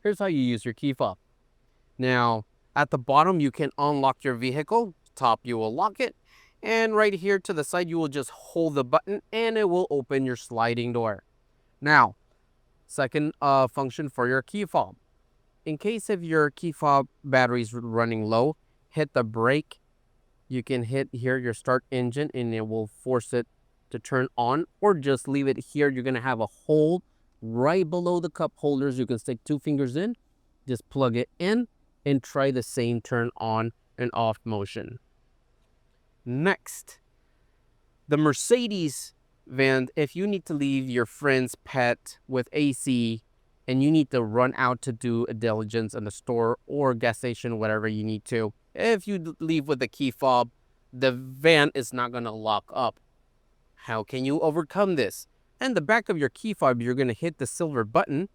Here's how you use your key fob. Now, at the bottom, you can unlock your vehicle. Top, you will lock it. And right here to the side, you will just hold the button and it will open your sliding door. Now, second function for your key fob. In case if your key fob battery is running low, hit the brake. You can hit here your start engine and it will force it to turn on, or just leave it here. You're going to have a hole right below the cup holders. You can stick 2 fingers in, just plug it in and try the same turn on and off motion. Next, the Mercedes van, if you need to leave your friend's pet with AC and you need to run out to do a diligence in the store or gas station, whatever you need to, if you leave with the key fob, the van is not going to lock up. How can you overcome this? In the back of your key fob, you're going to hit the silver button.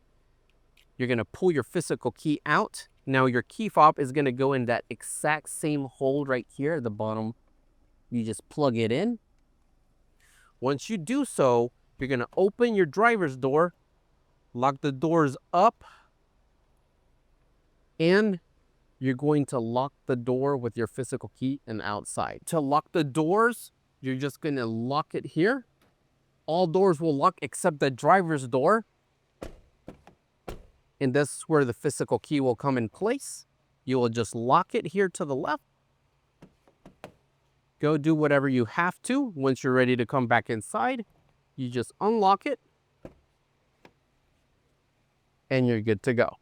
You're going to pull your physical key out. Now your key fob is going to go in that exact same hole right here at the bottom. You just plug it in. Once you do so, you're going to open your driver's door, lock the doors up, and you're going to lock the door with your physical key and outside. To lock the doors, you're just going to lock it here. All doors will lock except the driver's door. And this is where the physical key will come in place. You will just lock it here to the left. Go do whatever you have to. Once you're ready to come back inside, you just unlock it and you're good to go.